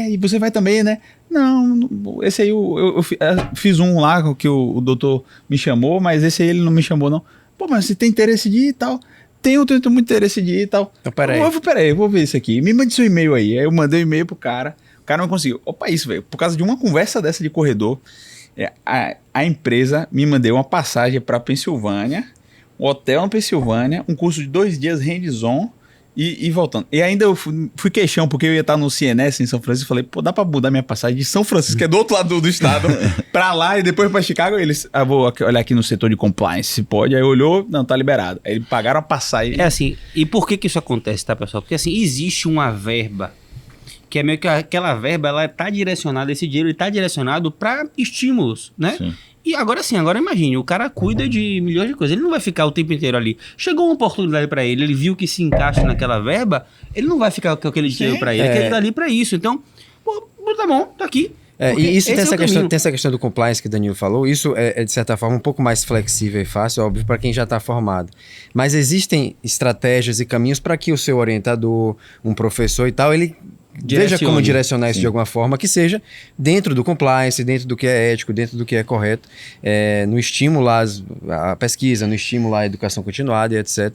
E você vai também, né? Não, esse aí eu fiz um lá que o doutor me chamou, mas esse aí ele não me chamou, não. Pô, mas você tem interesse de ir e tal? Tenho muito interesse de ir e tal. Então, peraí. Eu vou ver isso aqui. Me mande seu e-mail aí. Aí eu mandei um e-mail pro cara. O cara não conseguiu. Opa, isso, velho. Por causa de uma conversa dessa de corredor, a empresa me mandou uma passagem pra Pensilvânia, um hotel na Pensilvânia, um curso de 2 dias hands-on e voltando. E ainda eu fui queixão, porque eu ia estar no CNS em São Francisco. Falei, pô, dá pra mudar minha passagem de São Francisco, que é do outro lado do estado, pra lá e depois pra Chicago. Eles, vou olhar aqui no setor de compliance, se pode. Aí olhou, não, tá liberado. Aí eles pagaram a passagem. É assim, e por que isso acontece, tá, pessoal? Porque assim, existe uma verba, que é meio que aquela verba, ela tá direcionada, esse dinheiro ele tá direcionado pra estímulos, né? Sim. E agora sim, agora imagine, o cara cuida de milhões de coisas, ele não vai ficar o tempo inteiro ali. Chegou uma oportunidade pra ele, ele viu que se encaixa naquela verba, ele não vai ficar com aquele dinheiro pra ele, que ele tá ali pra isso. Então, pô, tá bom, tá aqui. E isso esse tem essa questão do compliance que o Danilo falou. Isso é, de certa forma, um pouco mais flexível e fácil, óbvio, para quem já está formado. Mas existem estratégias e caminhos para que o seu orientador, um professor e tal, ele veja como direcionar isso de alguma forma, que seja dentro do compliance, dentro do que é ético, dentro do que é correto, no estímulo à pesquisa, no estímulo à educação continuada e etc.,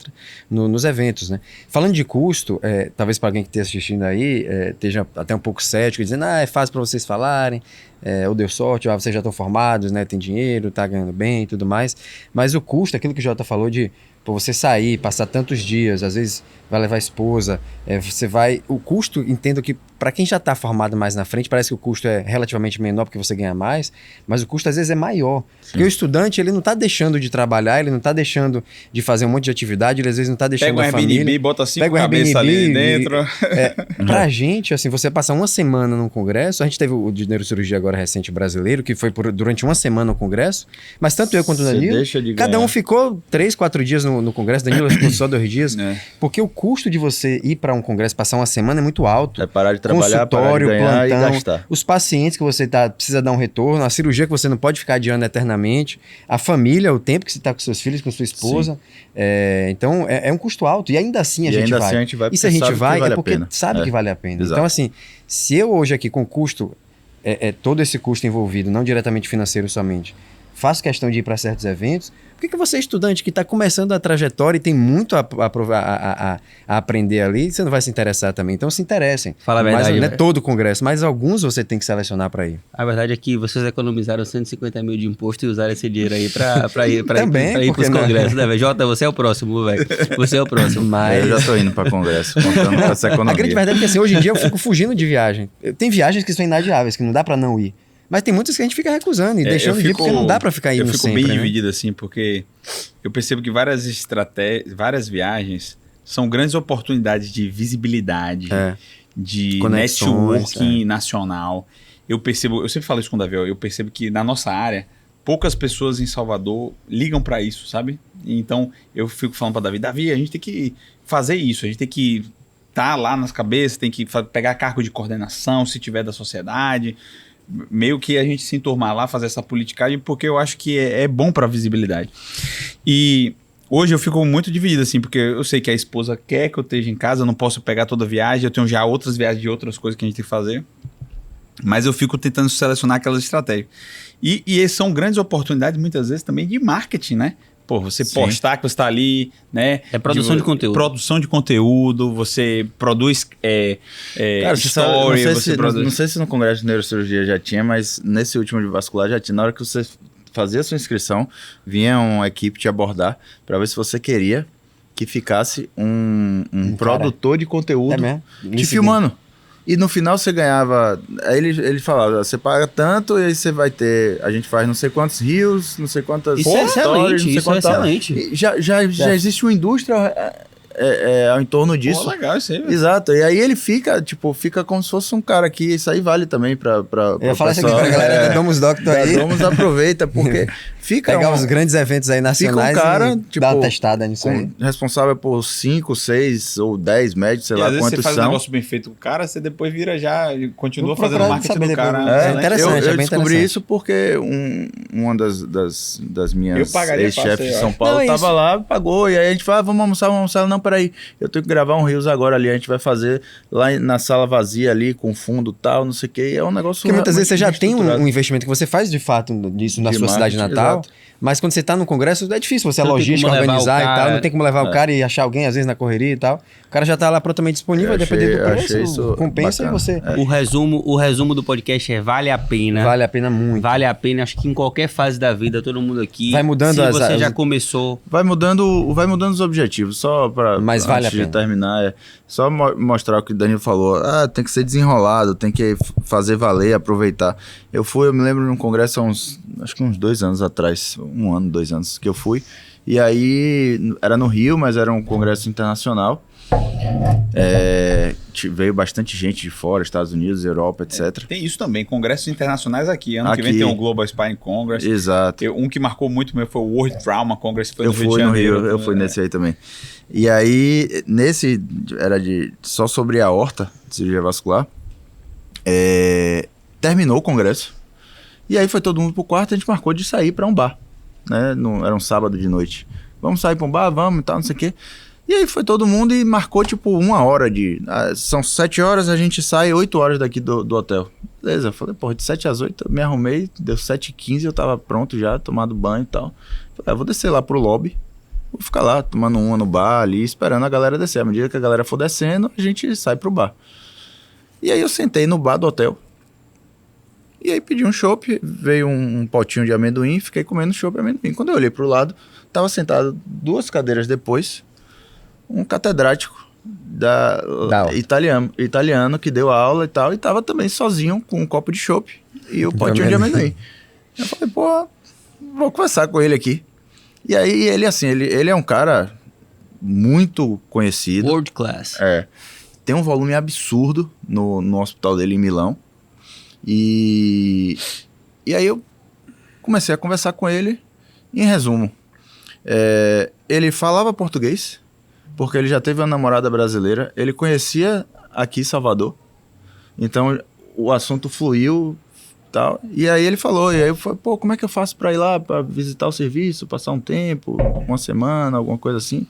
nos eventos, né? Falando de custo, talvez para alguém que esteja assistindo aí, esteja até um pouco cético, dizendo, é fácil para vocês falarem, ou deu sorte, vocês já estão formados, né? Tem dinheiro, tá ganhando bem e tudo mais, mas o custo, aquilo que o Jota falou de você sair, passar tantos dias, às vezes vai levar a esposa, você vai... O custo, entendo que para quem já está formado mais na frente, parece que o custo é relativamente menor porque você ganha mais, mas o custo às vezes é maior. Sim. Porque o estudante, ele não está deixando de trabalhar, ele não está deixando de fazer um monte de atividade, ele às vezes não está deixando a família... Pega o Airbnb, bota 5 cabeças ali dentro. Pra gente, assim, você passar uma semana num congresso, a gente teve o de neurocirurgia agora recente brasileiro, que foi durante uma semana no congresso, mas tanto eu quanto o Danilo, cada um ficou 3, 4 dias no congresso, Danilo ficou só 2 dias, porque o custo de você ir para um congresso, passar uma semana é muito alto. É parar de trabalhar, consultório, parar de ganhar plantão, e gastar. Os pacientes que você precisa dar um retorno, a cirurgia que você não pode ficar adiando eternamente, a família, o tempo que você está com seus filhos, com sua esposa. Então, é um custo alto. E ainda assim a gente vai. E se a gente vai, é porque sabe que vale a pena. Exato. Então, assim, se eu hoje aqui com custo, todo esse custo envolvido, não diretamente financeiro somente, faço questão de ir para certos eventos, por que você, estudante que está começando a trajetória e tem muito a aprender ali, você não vai se interessar também? Então se interessem. Fala a verdade. Mas, não é todo o congresso, mas alguns você tem que selecionar para ir. A verdade é que vocês economizaram 150 mil de imposto e usaram esse dinheiro aí para ir para os congressos, né, velho? Jota, você é o próximo, velho. Você é o próximo. Mas... Eu já tô indo para congresso, contando com essa economia. A grande verdade é que assim, hoje em dia eu fico fugindo de viagem. Tem viagens que são inadiáveis, que não dá para não ir. Mas tem muitas que a gente fica recusando e deixando de ir, porque não dá para ficar indo sempre. Eu fico bem dividido assim, porque eu percebo que várias viagens são grandes oportunidades de visibilidade, de networking nacional. Eu sempre falo isso com o Davi, eu percebo que na nossa área, poucas pessoas em Salvador ligam para isso, sabe? Então, eu fico falando para Davi, a gente tem que fazer isso, a gente tem que estar lá nas cabeças, tem que pegar cargo de coordenação, se tiver da sociedade... meio que a gente se enturmar lá, fazer essa politicagem, porque eu acho que é bom para a visibilidade. E hoje eu fico muito dividido, assim, porque eu sei que a esposa quer que eu esteja em casa, eu não posso pegar toda a viagem, eu tenho já outras viagens de outras coisas que a gente tem que fazer, mas eu fico tentando selecionar aquelas estratégias. E são grandes oportunidades, muitas vezes, também de marketing, né? Pô, você postar que você está ali, né? É produção de conteúdo. Produção de conteúdo, você produz cara, story, não sei se no congresso de neurocirurgia já tinha, mas nesse último de vascular já tinha. Na hora que você fazia a sua inscrição, vinha uma equipe te abordar para ver se você queria que ficasse um produtor de conteúdo te filmando. E no final você ganhava... Aí ele falava, você paga tanto e aí você vai ter... A gente faz não sei quantos rios, não sei quantas... Isso é excelente, isso é excelente. Já existe uma indústria ao entorno disso. Pô, legal isso aí, velho. Exato. E aí ele fica como se fosse um cara aqui. Isso aí vale também pra eu ia falar isso aqui pra galera da Domus Doctor aí. Da Domus aproveita, porque fica... Pegar os grandes eventos aí nacionais fica um cara, e dar uma testada nisso aí. Responsável por 5, 6 ou 10 médicos, sei lá quantos são. Às vezes você faz um negócio bem feito com o cara, você depois vira já... Continua fazendo marketing do cara. É interessante, eu descobri isso porque uma das minhas ex-chefes de São Paulo tava lá, pagou. E aí a gente fala, vamos almoçar. Não, peraí, eu tenho que gravar um Reels agora ali, a gente vai fazer lá na sala vazia ali, com fundo e tal, não sei o que, é um negócio... Porque muitas vezes você já tem um investimento que você faz de fato disso na sua cidade natal, exato. Mas quando você tá no congresso, é difícil você a Não tem logística, como levar organizar o e cara, tal, não tem como levar o cara e achar alguém, às vezes, na correria e tal. O cara já tá lá prontamente disponível, dependendo do achei preço, isso compensa bacana. e você... O resumo do podcast é vale a pena. Vale a pena muito. Vale a pena, acho que em qualquer fase da vida, todo mundo aqui. Vai mudando se as- você as- já começou. Vai mudando os objetivos, só para Mas vale a de pena. terminar, só mostrar o que o Danilo falou. Tem que ser desenrolado, tem que fazer valer, aproveitar. Eu me lembro num congresso acho que uns 2 anos atrás, 1 ano, 2 anos que eu fui. E aí, era no Rio, mas era um congresso internacional. Veio bastante gente de fora, Estados Unidos, Europa, etc. Tem isso também, congressos internacionais aqui. Ano que vem Aqui. tem o Global Spine Congress. Exato. Um que marcou muito mesmo foi o World Trauma Congress, que foi Eu no Rio de fui no Janeiro. Rio, eu fui nesse aí também. E aí, nesse, era só sobre a aorta, cirurgia vascular. Terminou o congresso. E aí foi todo mundo pro quarto, a gente marcou de sair pra um bar. Né? Era um sábado de noite. Vamos sair pra um bar? Vamos e tal, não sei o quê. E aí foi todo mundo e marcou tipo 1 hora são 7 horas, a gente sai 8 horas daqui do hotel. Beleza, eu falei, de 7 às 8 eu me arrumei, deu 7h15, eu tava pronto já, tomado banho e tal. Falei, vou descer lá pro lobby, vou ficar lá tomando uma no bar ali, esperando a galera descer. À medida que a galera for descendo, a gente sai pro bar. E aí eu sentei no bar do hotel. E aí pedi um chopp, veio um potinho de amendoim, fiquei comendo chopp e amendoim. Quando eu olhei pro lado, tava sentado 2 cadeiras depois, um catedrático italiano que deu aula e tal, e tava também sozinho com um copo de chopp e o potinho de amendoim. Eu falei, vou conversar com ele aqui. E aí ele, assim, ele é um cara muito conhecido. World class. Tem um volume absurdo no hospital dele em Milão. E aí eu comecei a conversar com ele. Em resumo, ele falava português, porque ele já teve uma namorada brasileira. Ele conhecia aqui Salvador. Então o assunto fluiu tal. E aí ele falou, e aí eu falei, como é que eu faço para ir lá, para visitar o serviço, passar um tempo, 1 semana, alguma coisa assim.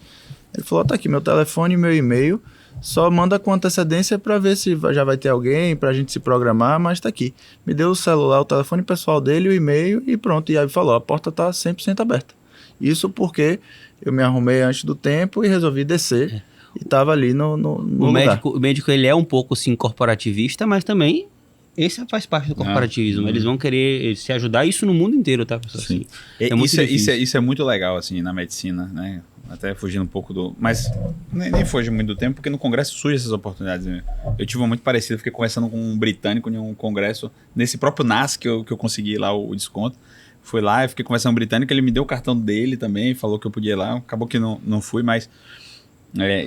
Ele falou, tá aqui meu telefone e meu e-mail, só manda com antecedência para ver se já vai ter alguém, pra gente se programar, mas tá aqui. Me deu o celular, o telefone pessoal dele, o e-mail e pronto. E aí falou, a porta tá 100% aberta. Isso porque eu me arrumei antes do tempo e resolvi descer. E tava ali no lugar. O médico, ele é um pouco, assim, corporativista, mas também esse faz parte do corporativismo. Eles vão querer se ajudar, isso no mundo inteiro, tá, pessoal? Sim. É muito difícil. Isso é muito legal, assim, na medicina, né? Até fugindo um pouco do... Mas nem foge muito do tempo, porque no congresso surgem essas oportunidades. Né? Eu tive uma muito parecida, fiquei conversando com um britânico em um congresso, nesse próprio NAS que eu consegui lá o desconto. Fui lá, eu fiquei conversando com um britânico, ele me deu o cartão dele também, falou que eu podia ir lá. Acabou que não fui, mas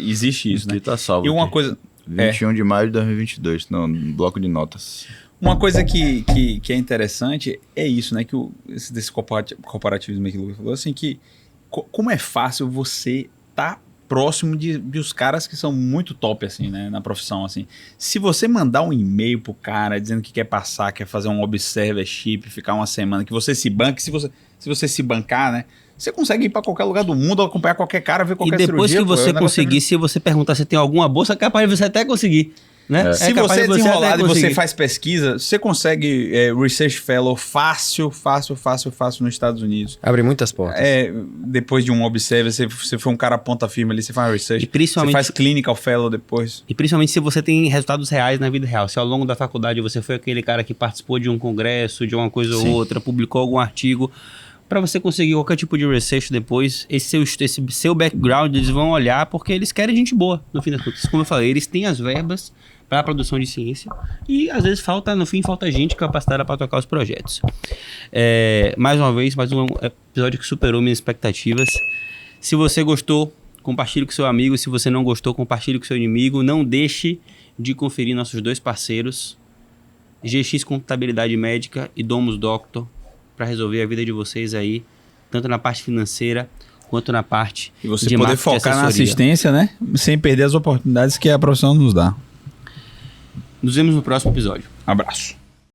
existe isso, né? Tá salvo E uma aqui. coisa... 21 de maio de 2022, no bloco de notas. Uma coisa que é interessante é isso, né? Que desse corporativismo que o Lucas falou, assim, que como é fácil você tá próximo de os caras que são muito top, assim, né? Na profissão, assim. Se você mandar um e-mail pro cara dizendo que quer passar, quer fazer um observership, ficar 1 semana, que você se banque, se você se bancar, né? Você consegue ir pra qualquer lugar do mundo, acompanhar qualquer cara, ver qualquer E depois cirurgia. que você é um negócio conseguir, se você perguntar se tem alguma bolsa, é capaz de você até conseguir. Né? Se capaz você é de até desenrolado e você conseguir. faz pesquisa, você consegue Research Fellow fácil nos Estados Unidos. Abre muitas portas. Depois de um Observer, você foi um cara ponta firme ali, você faz Research, E principalmente- você faz Clinical Fellow depois. E principalmente se você tem resultados reais na vida real. Se ao longo da faculdade você foi aquele cara que participou de um congresso, de uma coisa ou outra, publicou algum artigo, para você conseguir qualquer tipo de research depois, esse seu background eles vão olhar porque eles querem gente boa, no fim das contas. Como eu falei, eles têm as verbas para a produção de ciência e às vezes falta gente capacitada para tocar os projetos. Mais uma vez, mais um episódio que superou minhas expectativas. Se você gostou, compartilhe com seu amigo. Se você não gostou, compartilhe com seu inimigo. Não deixe de conferir nossos 2 parceiros, GX Contabilidade Médica e Domus Doctor, para resolver a vida de vocês aí, tanto na parte financeira quanto na parte E você de poder marketing e focar na assessoria. assistência, né? Sem perder as oportunidades que a profissão nos dá. Nos vemos no próximo episódio. Abraço.